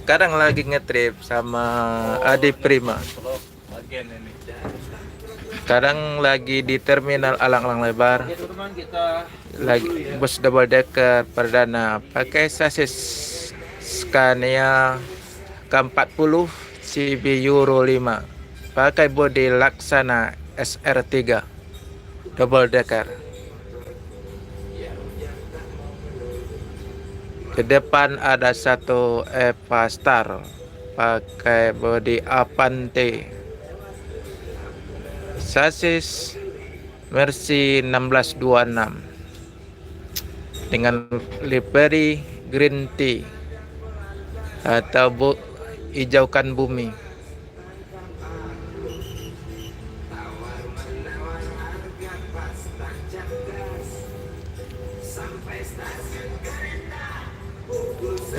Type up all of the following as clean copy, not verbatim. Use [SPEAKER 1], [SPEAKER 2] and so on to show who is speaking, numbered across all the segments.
[SPEAKER 1] Sekarang lagi ngetrip sama Adi Prima.
[SPEAKER 2] Bagian ini.
[SPEAKER 1] Sekarang lagi di terminal Alang-Alang Lebar.
[SPEAKER 2] Oke teman-teman, kita
[SPEAKER 1] Lagi bus double decker perdana pakai sasis Scania K40 CB Euro 5. Pakai bodi Laksana SR3 double decker. Ke depan ada satu Eva Star pakai bodi Avante. Sasis Mercy 1626 dengan livery green tea atau hijaukan bumi.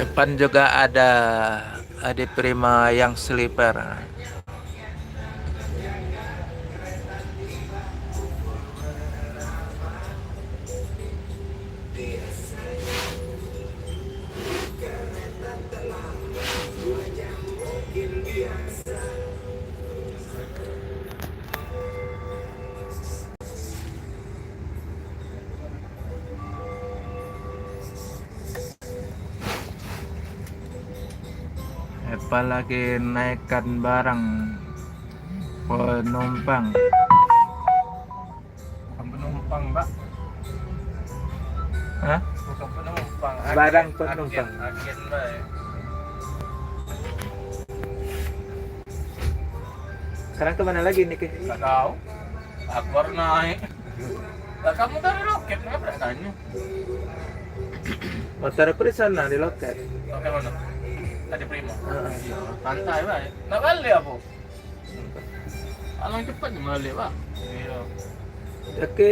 [SPEAKER 1] Depan juga ada Adi Prima yang sleeper. Apalagi naikkan barang penumpang.
[SPEAKER 2] bukan penumpang, Mbak.
[SPEAKER 1] Hah?
[SPEAKER 2] Bukan penumpang.
[SPEAKER 1] Barang penumpang.
[SPEAKER 2] Agen, Mbak. Ya.
[SPEAKER 1] Sekarang kemana lagi nih?
[SPEAKER 2] Nggak tahu. Aku baru naik. Lah kamu dari loket, kenapa nggak tanya?
[SPEAKER 1] Motor aku di sana di loket.
[SPEAKER 2] Oke mana? Tadi Prima.
[SPEAKER 1] Heeh.
[SPEAKER 2] Iya, santai, Pak. Nggak balik apa? Alang cepat nih balik, Pak. Iya.
[SPEAKER 1] Oke,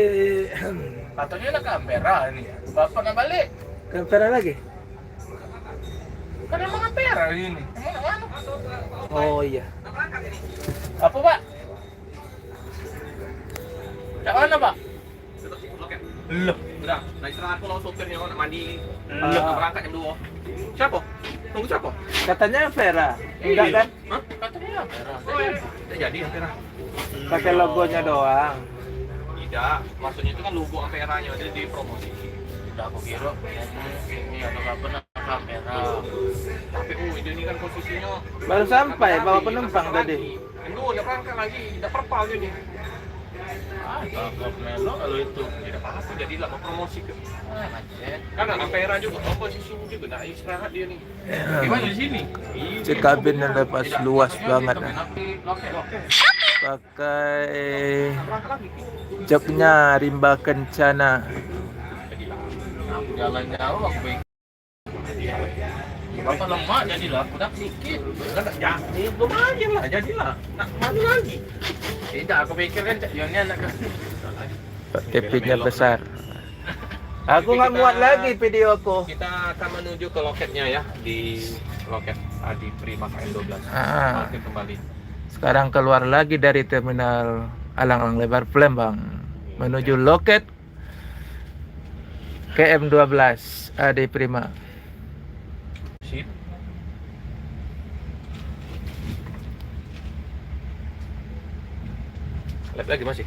[SPEAKER 2] Katanya nak Ampera ini ya. Bapak nggak balik.
[SPEAKER 1] ke Ampera lagi?
[SPEAKER 2] Kan emang Ampera ini. Emang nggak mana?
[SPEAKER 1] Oh iya.
[SPEAKER 2] Apa, Pak? Cak mana, Pak? Loh.
[SPEAKER 3] Udah, nah istirahat kalau sopirnya mau nak mandi.
[SPEAKER 2] Loh.
[SPEAKER 3] Berangkat jam 2. Siapa? Tunggu siapa?
[SPEAKER 1] Katanya Ampera. Enggak kan?
[SPEAKER 3] Hah?
[SPEAKER 2] Katanya Ampera.
[SPEAKER 3] Oh iya. Tidak jadi Ampera.
[SPEAKER 1] Pakai logonya doang.
[SPEAKER 3] Tidak, maksudnya itu kan logo Amperanya ada di promosi.
[SPEAKER 2] Tidak, aku kira ini atau apa nak Ampera.
[SPEAKER 3] Tapi ini kan posisinya
[SPEAKER 1] Baru sampai bawa penumpang tadi.
[SPEAKER 3] Itu udah berangkat lagi, tidak perpal jadi.
[SPEAKER 2] Ah, cakep melo kalau itu.
[SPEAKER 3] Tidak apa-apa, jadilah mau promosi ke.
[SPEAKER 2] Ah, macet.
[SPEAKER 3] Karena Ampera juga, posisinya juga, nah istirahat dia nih. Gimana di sini?
[SPEAKER 1] Si kabinnya lepas luas banget.
[SPEAKER 2] Loket.
[SPEAKER 1] Pakai
[SPEAKER 3] Berangkat lagi.
[SPEAKER 1] joknya rimba kencana.
[SPEAKER 2] Aku jalan jauh aku baik. Bapak lemak jadilah, aku dah sedikit.
[SPEAKER 3] Kan jadi lumayan lah, jadilah. Nak maju lagi.
[SPEAKER 2] Tidak, aku pikir kan Cak Joni anak kan.
[SPEAKER 1] TV-nya besar. Aku nggak muat lagi videoku.
[SPEAKER 3] Kita akan menuju ke loketnya ya, di loket Adi Prima KM12.
[SPEAKER 1] Ah.
[SPEAKER 3] Oke, kembali.
[SPEAKER 1] Sekarang keluar lagi dari terminal Alang-Alang Lebar Palembang menuju loket KM12 Adi Prima.
[SPEAKER 3] Sip. Lihat lagi masih.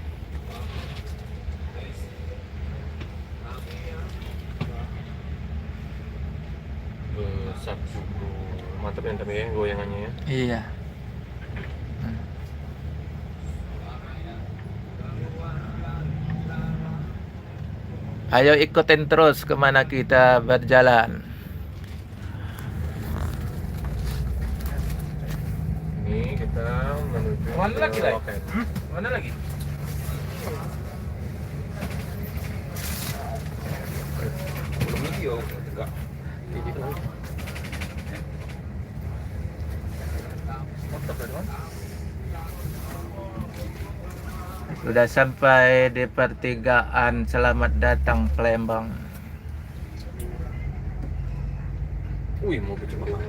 [SPEAKER 3] Besar juga. Mantap ya tapi ya goyangannya ya.
[SPEAKER 1] Iya. Ayo ikutin terus kemana kita berjalan.
[SPEAKER 3] Ini kita menuju
[SPEAKER 2] Mana lagi, Lai?
[SPEAKER 3] loket.
[SPEAKER 2] Mana lagi?
[SPEAKER 3] Belum lagi ya, enggak. Jadi lagi.
[SPEAKER 2] Mantap kan?
[SPEAKER 1] Sudah sampai di pertigaan Selamat Datang Palembang.
[SPEAKER 3] Wih, mobil cemerlang.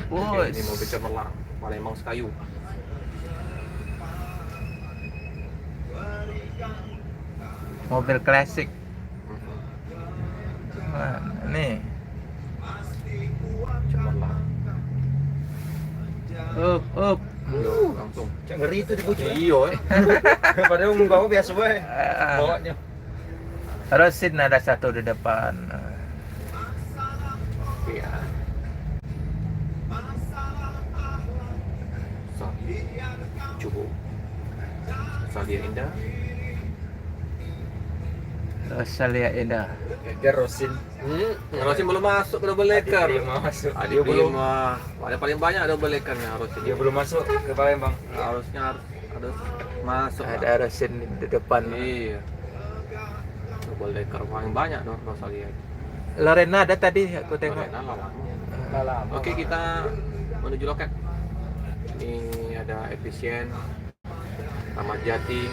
[SPEAKER 1] Woi,
[SPEAKER 3] Ini mobil cemerlang. Palembang Sekayu.
[SPEAKER 1] mobil klasik. Nah, nih
[SPEAKER 3] Cemerlang.
[SPEAKER 1] Up.
[SPEAKER 3] Langsung.
[SPEAKER 4] Cak ngeri itu di bocor.
[SPEAKER 3] Iya,
[SPEAKER 4] Padahal bawa biasa bae.
[SPEAKER 1] Ah,
[SPEAKER 4] Bawanya.
[SPEAKER 1] Rosin ada satu di depan.
[SPEAKER 3] Iya. Cukup. Sadia Indah.
[SPEAKER 1] Rosalia Indah.
[SPEAKER 4] Gerosin.
[SPEAKER 3] Rosin belum masuk ke double decker.
[SPEAKER 4] Dia masuk.
[SPEAKER 3] Adik
[SPEAKER 4] Dia belum.
[SPEAKER 3] Prima. Paling banyak double deckernya Rosin.
[SPEAKER 4] Dia belum masuk ke Palembang.
[SPEAKER 3] Harusnya harus masuk.
[SPEAKER 1] Ada Rosin di depan.
[SPEAKER 3] Iya. Double decker paling banyak dong Rosalia.
[SPEAKER 1] Lorena ada tadi aku tengok.
[SPEAKER 3] Lorena lama.
[SPEAKER 4] Lama.
[SPEAKER 3] Oke, kita menuju loket. Ini ada efisien, Tamat Jati.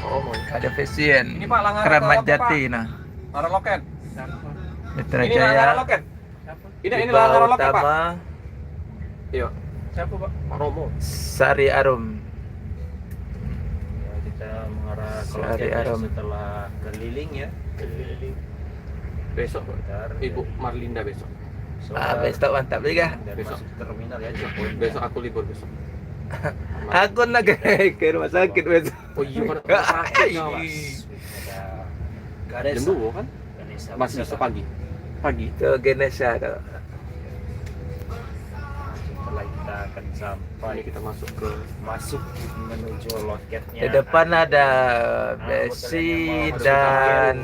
[SPEAKER 3] Oh, mau
[SPEAKER 1] Ada Fashion.
[SPEAKER 3] Ini Pak, langgaran
[SPEAKER 1] Keramat
[SPEAKER 3] apa,
[SPEAKER 1] Jati nah.
[SPEAKER 3] Langgaran loket.
[SPEAKER 1] Mitra
[SPEAKER 3] Ini langgaran
[SPEAKER 1] Jaya.
[SPEAKER 3] loket. Ini
[SPEAKER 1] Di
[SPEAKER 3] langgaran
[SPEAKER 1] bawah
[SPEAKER 3] loket, Pak.
[SPEAKER 1] utama
[SPEAKER 3] Iya.
[SPEAKER 4] Siapa, Pak?
[SPEAKER 3] Pak Romo.
[SPEAKER 1] Sari Arum.
[SPEAKER 4] Ya, kita mengarah ke
[SPEAKER 1] Sari
[SPEAKER 4] loket ya,
[SPEAKER 1] Arum.
[SPEAKER 4] setelah keliling ya. Keliling.
[SPEAKER 3] Besok
[SPEAKER 4] Bentar,
[SPEAKER 3] Ibu
[SPEAKER 4] ya.
[SPEAKER 3] Marlinda besok.
[SPEAKER 1] Besok mantap juga.
[SPEAKER 4] Dari
[SPEAKER 3] Besok.
[SPEAKER 4] masuk terminal ya checkpoint.
[SPEAKER 3] Besok aku libur besok.
[SPEAKER 1] Aku nak ke rumah sakit besok.
[SPEAKER 3] Oh iya, pada sakitnya, Pak.
[SPEAKER 4] Ada
[SPEAKER 3] Jam 2 kan? Masih bisa pagi. Pagi.
[SPEAKER 1] Tuh Ganesha tuh.
[SPEAKER 4] Setelah kita akan sampai
[SPEAKER 3] Ini kita masuk ke
[SPEAKER 4] masuk menuju loketnya.
[SPEAKER 1] Di depan ada Besi dan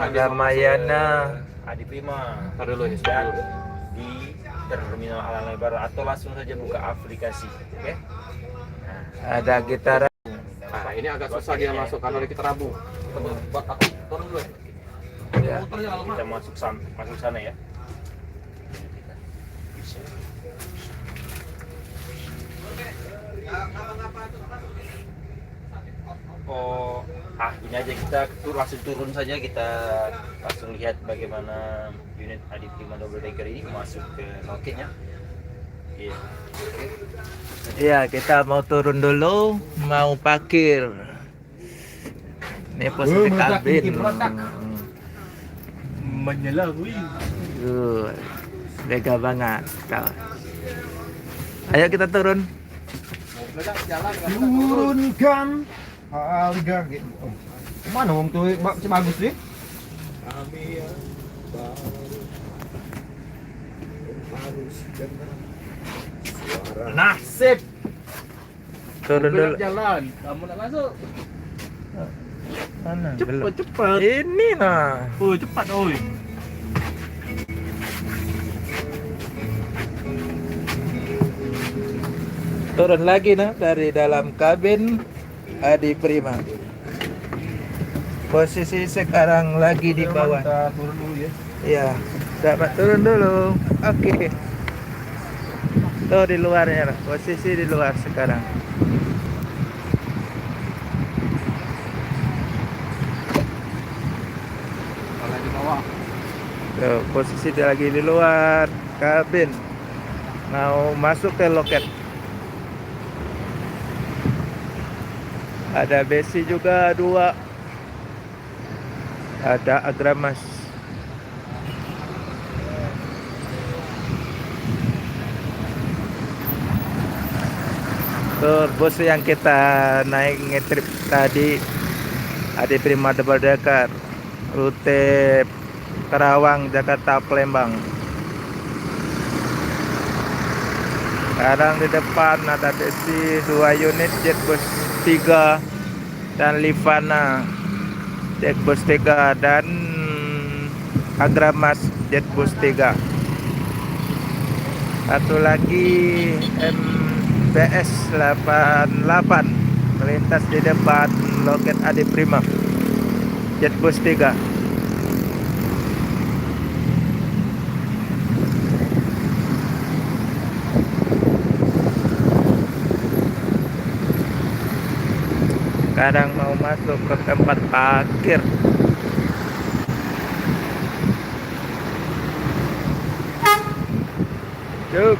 [SPEAKER 1] Ramayana.
[SPEAKER 4] Adi Prima.
[SPEAKER 3] Ntar dulu ini
[SPEAKER 4] Dan
[SPEAKER 3] dulu.
[SPEAKER 4] di terminal Alang Lebar atau langsung saja buka aplikasi, oke?
[SPEAKER 1] Ada gitar.
[SPEAKER 3] Nah, ini agak susah dia masuk karena kita Rabu. Buat aku turun dulu ya.
[SPEAKER 1] Ya.
[SPEAKER 3] Motornya lama.
[SPEAKER 4] Kita masuk sana ya. Oh, ini aja kita langsung turun saja, kita langsung lihat bagaimana unit Adi Prima Double Decker ini masuk ke loketnya. Iya.
[SPEAKER 1] Ya, kita mau turun dulu, mau parkir. Ini posisi kabin.
[SPEAKER 4] Menyala, wih.
[SPEAKER 1] Lega banget. Ayo kita turun.
[SPEAKER 4] Turunkan harga gitu. Mana wong tuh si bagus sih? Nasib.
[SPEAKER 1] Turun dulu.
[SPEAKER 2] Jalan, kamu nak masuk.
[SPEAKER 1] Mana?
[SPEAKER 4] Cepat,
[SPEAKER 1] Belum.
[SPEAKER 4] cepat.
[SPEAKER 1] Ini nah.
[SPEAKER 4] Oh, cepat oi.
[SPEAKER 1] Turun lagi nah dari dalam kabin Adi Prima. Posisi sekarang lagi di bawah.
[SPEAKER 4] Kita turun dulu ya.
[SPEAKER 1] Iya, dapat turun dulu. Oke. Tuh di luarnya, nah. Posisi di luar sekarang.
[SPEAKER 2] Kalau di bawah.
[SPEAKER 1] Tuh, posisi dia lagi di luar kabin. Mau masuk ke loket. Ada besi juga 2. Ada Agramas. Tuh bus yang kita naik ngetrip tadi Adi Prima Double Decker rute Karawang, Jakarta, Palembang. Sekarang di depan ada besi 2 unit Jetbus 3 dan Livana Jetbus 3 dan Agramas Jetbus 3. Satu lagi MBS 88 melintas di depan loket Adi Prima Jetbus 3. Sekarang mau masuk ke tempat parkir. Cuk.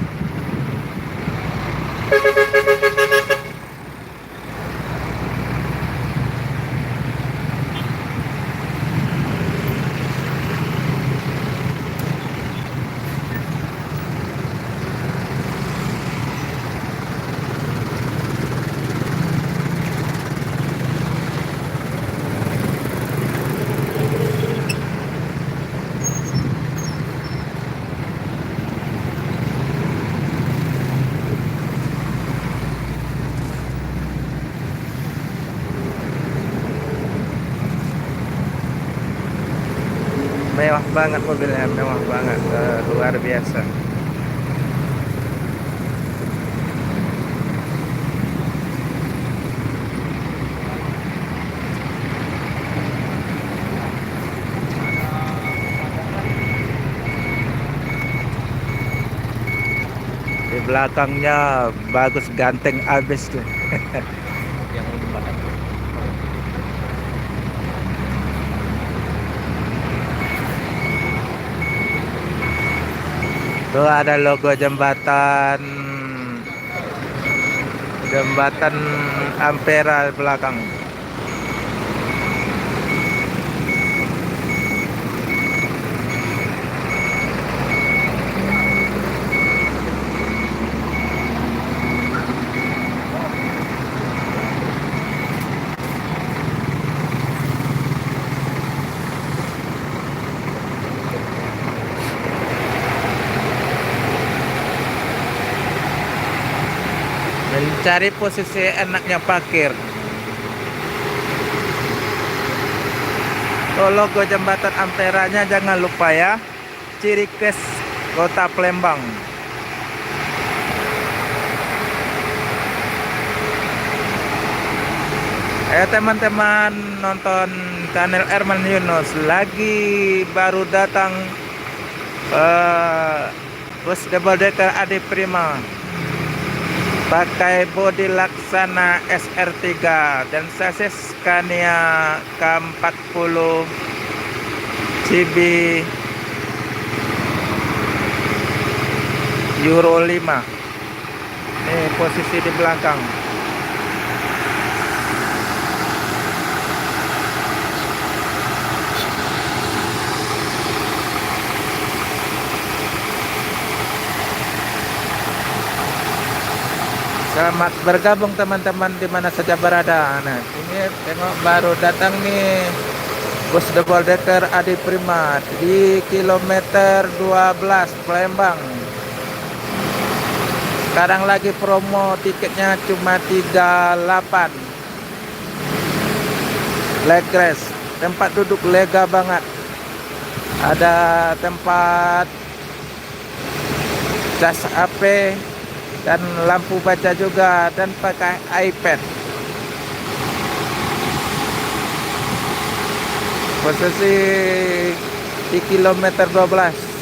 [SPEAKER 1] banget mobilnya, mewah banget, luar biasa. Di belakangnya bagus, ganteng abis tuh.
[SPEAKER 4] Yang depan itu.
[SPEAKER 1] Tuh ada logo jembatan Ampera di belakang. Mencari posisi enaknya parkir. Oh, logo jembatan Amperanya jangan lupa ya. Ciri khas Kota Palembang. Ayo teman-teman nonton channel Erman Yunus, lagi baru datang bus double decker Adi Prima pakai bodi Laksana SR3 dan sasis Scania K40 CB Euro 5. Ini posisi di belakang. Selamat bergabung teman-teman di mana saja berada. Nah, ini tengok baru datang nih bus double decker Adi Prima di kilometer 12 Palembang. Sekarang lagi promo, tiketnya cuma 38. Legres, tempat duduk lega banget. Ada tempat cas HP dan lampu baca juga, dan pakai iPad. Posisi di kilometer 12.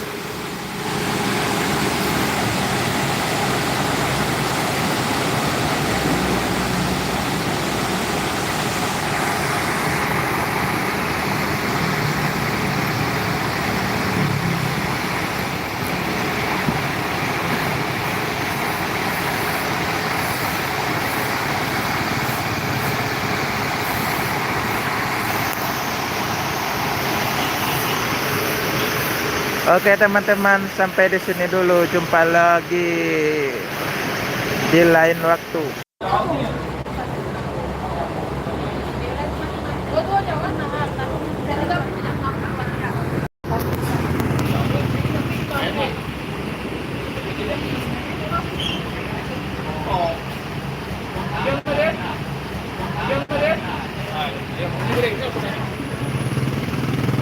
[SPEAKER 1] Oke teman-teman, sampai di sini dulu. Jumpa lagi di lain waktu.
[SPEAKER 3] Yang